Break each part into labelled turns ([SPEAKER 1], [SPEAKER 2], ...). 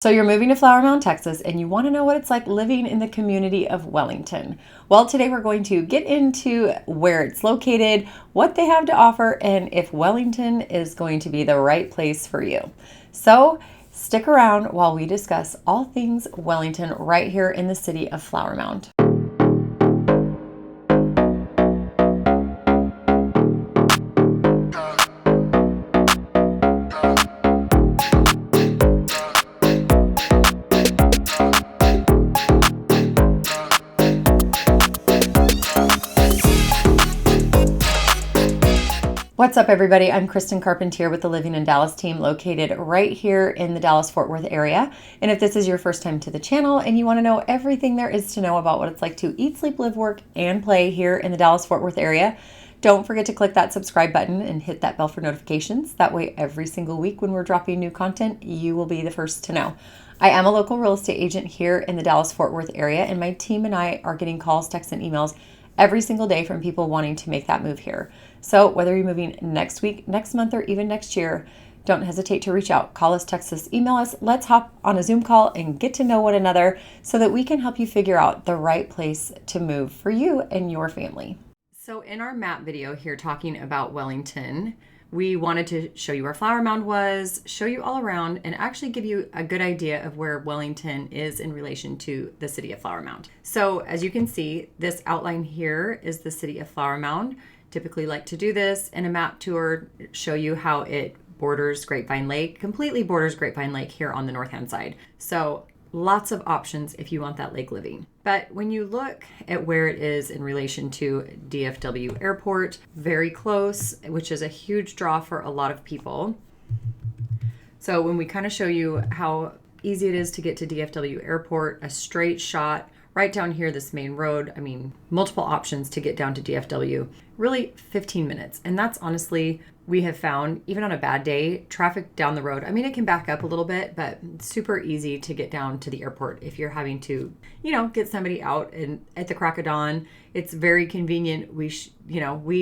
[SPEAKER 1] So you're moving to Flower Mound, Texas, and you want to know what it's like living in the community of Wellington. Well, today we're going to get into where it's located, what they have to offer, and if Wellington is going to be the right place for you. So stick around while we discuss all things Wellington right here in the city of Flower Mound. What's up, everybody? I'm Kristen Carpentier with the Living in Dallas team, located right here in the Dallas-Fort Worth area. And if this is your first time to the channel and you want to know everything there is to know about what it's like to eat, sleep, live, work, and play here in the Dallas-Fort Worth area, don't forget to click that subscribe button and hit that bell for notifications. That way, every single week when we're dropping new content, you will be the first to know. I am a local real estate agent here in the Dallas-Fort Worth area, and my team and I are getting calls, texts, and emails every single day from people wanting to make that move here. So whether you're moving next week, next month, or even next year, don't hesitate to reach out. Call us, text us, email us. Let's hop on a Zoom call and get to know one another so that we can help you figure out the right place to move for you and your family. So in our map video here talking about Wellington, we wanted to show you where Flower Mound was, show you all around, and actually give you a good idea of where Wellington is in relation to the city of Flower Mound. So as you can see, this outline here is the city of Flower Mound. Typically like to do this in a map tour, show you how it borders Grapevine Lake, completely borders Grapevine Lake here on the north-hand side. So lots of options if you want that lake living. But when you look at where it is in relation to DFW Airport, very close, which is a huge draw for a lot of people. So when we kind of show you how easy it is to get to DFW Airport, a straight shot right down here, this main road, I mean, multiple options to get down to DFW, really 15 minutes. And that's honestly, we have found, even on a bad day, traffic down the road, I mean, it can back up a little bit, but super easy to get down to the airport if you're having to, get somebody out and at the crack of dawn. It's very convenient. We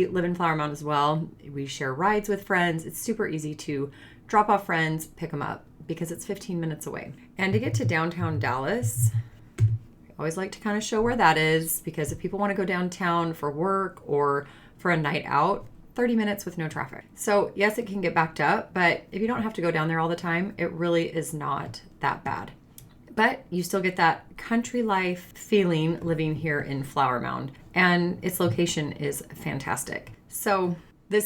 [SPEAKER 1] live in Flower Mound as well. We share rides with friends. It's super easy to drop off friends, pick them up because it's 15 minutes away. And to get to downtown Dallas, I always like to kind of show where that is because if people want to go downtown for work or for a night out, 30 minutes with no traffic. So yes, it can get backed up, but if you don't have to go down there all the time, it really is not that bad. But you still get that country life feeling living here in Flower Mound, and its location is fantastic. So the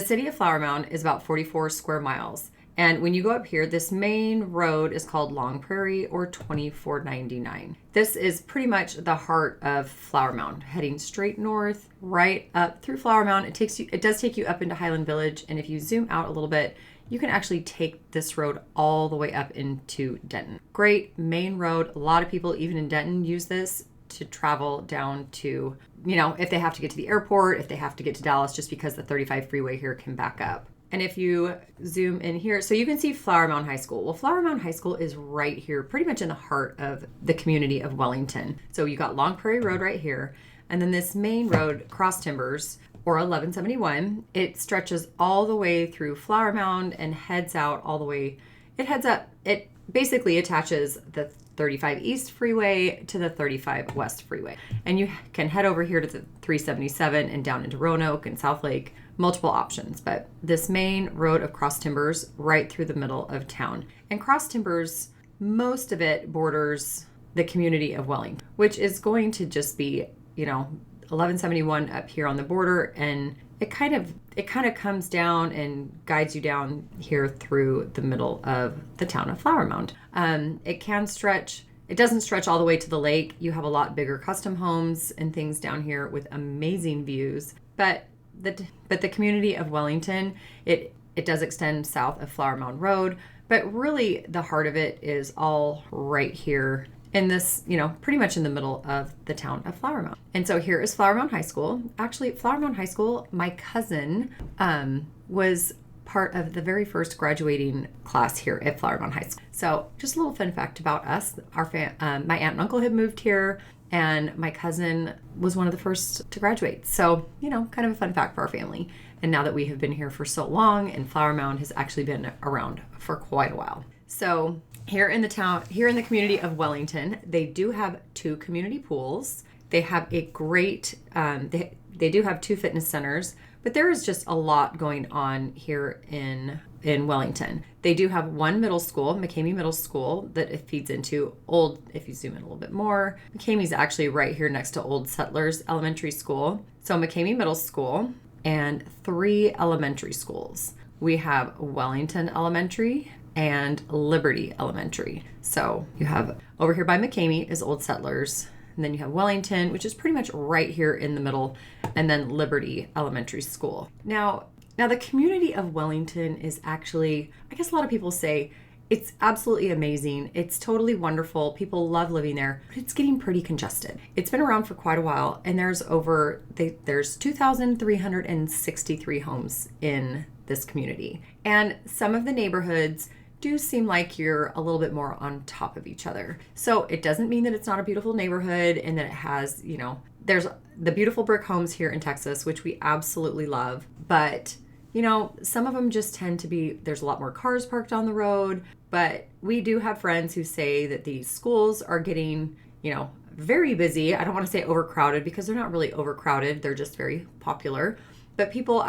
[SPEAKER 1] city of Flower Mound is about 44 square miles. And when you go up here, this main road is called Long Prairie or 2499. This is pretty much the heart of Flower Mound, heading straight north, right up through Flower Mound. It does take you up into Highland Village, and if you zoom out a little bit, you can actually take this road all the way up into Denton. Great main road. A lot of people, even in Denton, use this to travel down to, if they have to get to the airport, if they have to get to Dallas, just because the 35 freeway here can back up. And if you zoom in here, so you can see Flower Mound High School. Well, Flower Mound High School is right here, pretty much in the heart of the community of Wellington. So you got Long Prairie Road right here. And then this main road, Cross Timbers, or 1171, it stretches all the way through Flower Mound and heads out all the way. It heads up, it basically attaches the 35 East Freeway to the 35 West Freeway. And you can head over here to the 377 and down into Roanoke and South Lake. Multiple options, but this main road of Cross Timbers right through the middle of town. And Cross Timbers, most of it borders the community of Wellington, which is going to just be, 1171 up here on the border, and it kind of comes down and guides you down here through the middle of the town of Flower Mound. It can stretch. It doesn't stretch all the way to the lake. You have a lot bigger custom homes and things down here with amazing views, but the community of Wellington, it does extend south of Flower Mound Road, but really the heart of it is all right here in this, pretty much in the middle of the town of Flower Mound. And so here is Flower Mound High School. Actually, Flower Mound High School, my cousin was part of the very first graduating class here at Flower Mound High School. So just a little fun fact about us. My aunt and uncle had moved here, and my cousin was one of the first to graduate. So, kind of a fun fact for our family. And now that we have been here for so long, and Flower Mound has actually been around for quite a while. So Here in the community of Wellington, they do have 2 community pools. They have a great, they do have 2 fitness centers, but there is just a lot going on here in Wellington. They do have 1 middle school, McCamey Middle School, that it feeds into if you zoom in a little bit more, McCamey's actually right here next to Old Settlers Elementary School. So McCamey Middle School and 3 elementary schools. We have Wellington Elementary and Liberty Elementary. So you have over here by McCamey is Old Settlers, and then you have Wellington, which is pretty much right here in the middle, and then Liberty Elementary School. Now the community of Wellington is actually, I guess a lot of people say, it's absolutely amazing. It's totally wonderful. People love living there, but it's getting pretty congested. It's been around for quite a while, and there's 2,363 homes in this community. And some of the neighborhoods do seem like you're a little bit more on top of each other. So it doesn't mean that it's not a beautiful neighborhood and that it has, there's the beautiful brick homes here in Texas, which we absolutely love. But, some of them just tend to be, there's a lot more cars parked on the road. But we do have friends who say that these schools are getting, very busy. I don't want to say overcrowded because they're not really overcrowded. They're just very popular. But people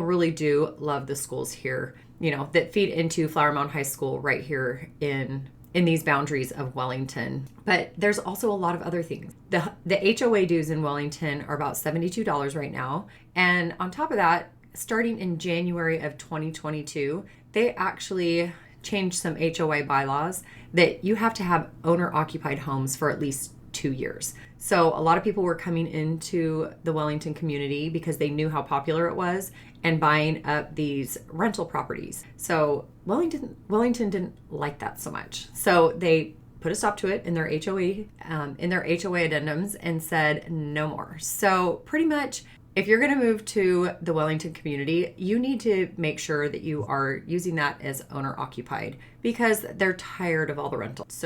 [SPEAKER 1] really do love the schools here, that feed into Flower Mound High School right here in these boundaries of Wellington. But there's also a lot of other things. The HOA dues in Wellington are about $72 right now. And on top of that, starting in January of 2022, they actually changed some HOA bylaws that you have to have owner-occupied homes for at least 2 years. So a lot of people were coming into the Wellington community because they knew how popular it was and buying up these rental properties. So Wellington didn't like that so much. So they put a stop to it in their HOA addendums and said no more. So pretty much, if you're going to move to the Wellington community, you need to make sure that you are using that as owner occupied because they're tired of all the rentals.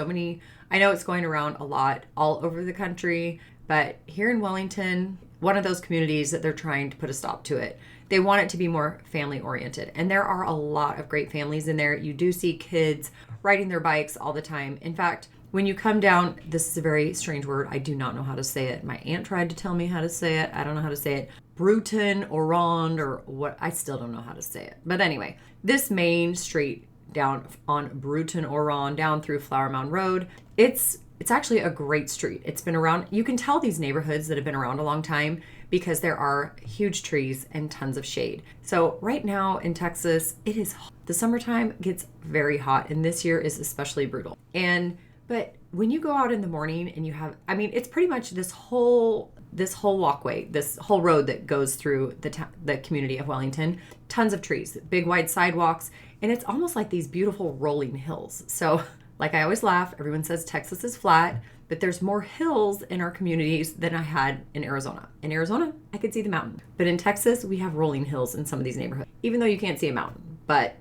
[SPEAKER 1] I know it's going around a lot all over the country, but here in Wellington, one of those communities that they're trying to put a stop to it. They want it to be more family oriented. And there are a lot of great families in there. You do see kids riding their bikes all the time. In fact, when you come down, this is a very strange word. I do not know how to say it. My aunt tried to tell me how to say it. I don't know how to say it. Bruton or Rond or what. I still don't know how to say it. But anyway, this main street down on Bruton or Rond down through Flower Mound Road, it's actually a great street. It's been around. You can tell these neighborhoods that have been around a long time because there are huge trees and tons of shade. So right now in Texas, it is hot. The summertime gets very hot, and this year is especially brutal. But when you go out in the morning and it's pretty much this whole walkway, this whole road that goes through the community of Wellington, tons of trees, big wide sidewalks, and it's almost like these beautiful rolling hills. So like I always laugh, everyone says Texas is flat, but there's more hills in our communities than I had in Arizona. In Arizona, I could see the mountain. But in Texas, we have rolling hills in some of these neighborhoods, even though you can't see a mountain. But,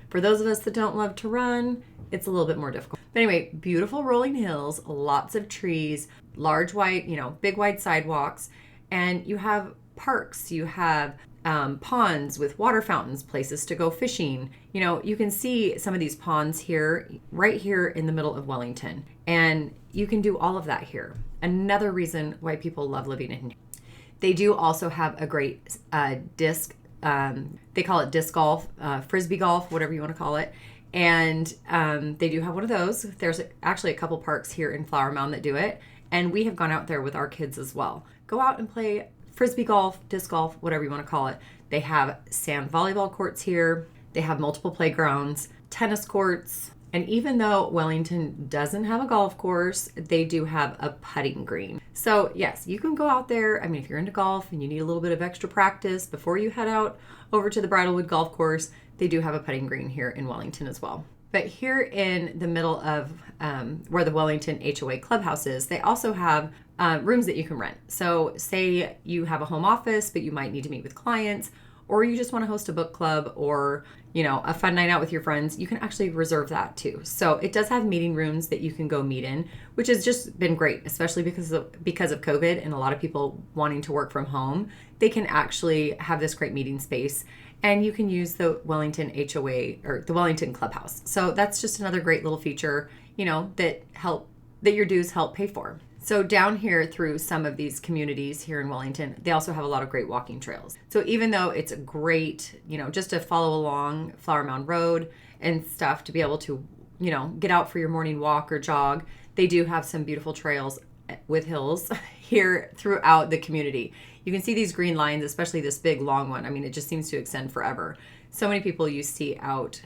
[SPEAKER 1] for those of us that don't love to run, it's a little bit more difficult. But anyway, beautiful rolling hills, lots of trees, large white, big wide sidewalks, and you have parks, you have ponds with water fountains, places to go fishing. You can see some of these ponds here, right here in the middle of Wellington, and you can do all of that here. Another reason why people love living in here. They do also have a great disc. They call it disc golf, frisbee golf, whatever you want to call it. And they do have one of those. There's actually a couple parks here in Flower Mound that do it. And we have gone out there with our kids as well. Go out and play frisbee golf, disc golf, whatever you want to call it. They have sand volleyball courts here. They have multiple playgrounds, tennis courts. And even though Wellington doesn't have a golf course, they do have a putting green. So yes, you can go out there. If you're into golf and you need a little bit of extra practice before you head out over to the Bridlewood Golf Course, they do have a putting green here in Wellington as well. But here in the middle of where the Wellington HOA clubhouse is, they also have rooms that you can rent. So say you have a home office, but you might need to meet with clients, or you just want to host a book club or, a fun night out with your friends, you can actually reserve that too. So it does have meeting rooms that you can go meet in, which has just been great, especially because of COVID and a lot of people wanting to work from home. They can actually have this great meeting space. and you can use the Wellington HOA or the Wellington Clubhouse. So that's just another great little feature, that your dues help pay for. So down here through some of these communities here in Wellington, they also have a lot of great walking trails. So even though it's a great, just to follow along Flower Mound Road and stuff to be able to, get out for your morning walk or jog, they do have some beautiful trails with hills here throughout the community. You can see these green lines, especially this big long one. I mean, it just seems to extend forever. So many people you see out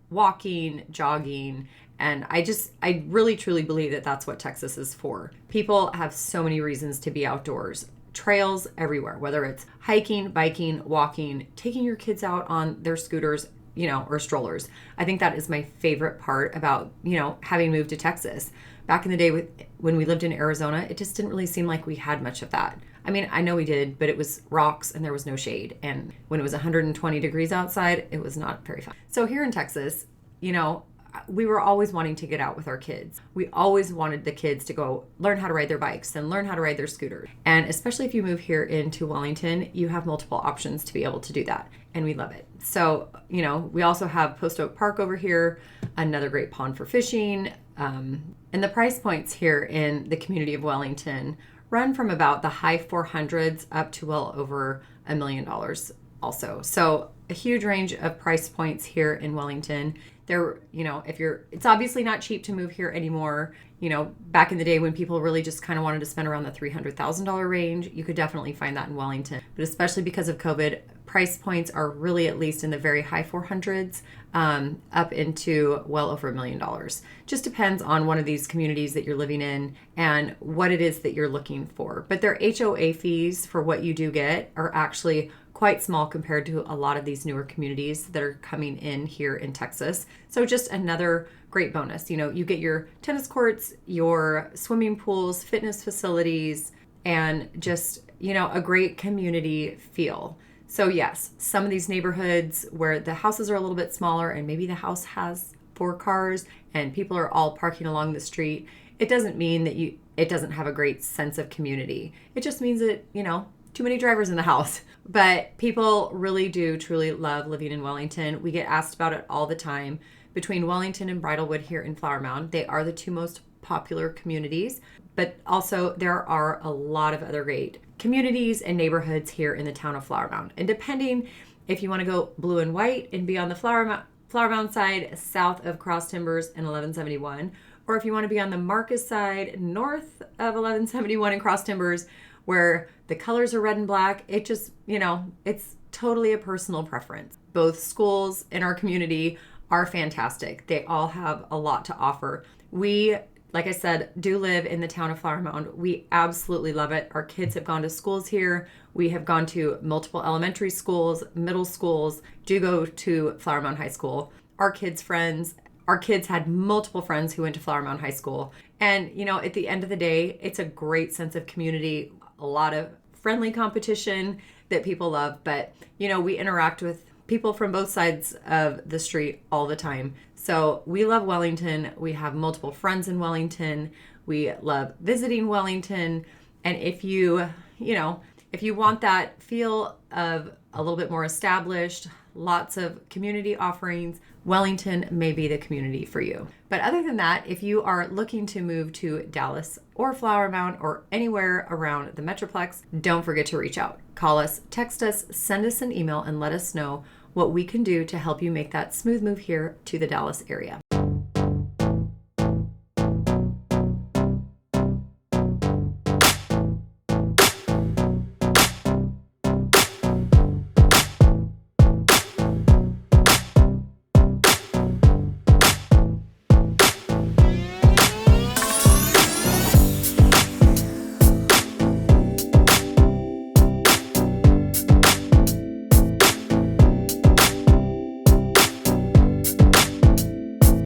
[SPEAKER 1] walking, jogging, and I really truly believe that that's what Texas is for. People have so many reasons to be outdoors. Trails everywhere, whether it's hiking, biking, walking, taking your kids out on their scooters, or strollers. I think that is my favorite part about, having moved to Texas. Back in the day when we lived in Arizona, it just didn't really seem like we had much of that. I mean, I know we did, but it was rocks and there was no shade. And when it was 120 degrees outside, it was not very fun. So here in Texas, we were always wanting to get out with our kids. We always wanted the kids to go learn how to ride their bikes and learn how to ride their scooters. And especially if you move here into Wellington, you have multiple options to be able to do that. And we love it. So, we also have Post Oak Park over here, another great pond for fishing. And the price points here in the community of Wellington run from about the high 400s up to well over $1 million also. So a huge range of price points here in Wellington. It's obviously not cheap to move here anymore. Back in the day when people really just kind of wanted to spend around the $300,000 range, you could definitely find that in Wellington. But especially because of COVID, price points are really at least in the very high 400s, up into well over $1 million. Just depends on one of these communities that you're living in and what it is that you're looking for. But their HOA fees for what you do get are actually quite small compared to a lot of these newer communities that are coming in here in Texas. So just another great bonus. You get your tennis courts, your swimming pools, fitness facilities, and just, a great community feel. So yes, some of these neighborhoods where the houses are a little bit smaller and maybe the house has 4 cars and people are all parking along the street, it doesn't mean that it doesn't have a great sense of community. It just means that, too many drivers in the house. But people really do truly love living in Wellington. We get asked about it all the time. Between Wellington and Bridlewood here in Flower Mound, they are the 2 most popular communities, but also there are a lot of other great communities and neighborhoods here in the town of Flower Mound. And depending if you want to go blue and white and be on the Flower Mound side south of Cross Timbers and 1171, or if you want to be on the Marcus side north of 1171 and Cross Timbers, where the colors are red and black, it just, it's totally a personal preference. Both schools in our community are fantastic. They all have a lot to offer. We, like I said, do live in the town of Flower Mound. We absolutely love it. Our kids have gone to schools here. We have gone to multiple elementary schools, middle schools, do go to Flower Mound High School. Our kids' had multiple friends who went to Flower Mound High School. And, at the end of the day, it's a great sense of community, a lot of friendly competition that people love. But, we interact with people from both sides of the street all the time. So we love Wellington. We have multiple friends in Wellington. We love visiting Wellington. And if you want that feel of a little bit more established, lots of community offerings, Wellington may be the community for you. But other than that, if you are looking to move to Dallas or Flower Mound or anywhere around the Metroplex, don't forget to reach out. Call us, text us, send us an email, and let us know what we can do to help you make that smooth move here to the Dallas area.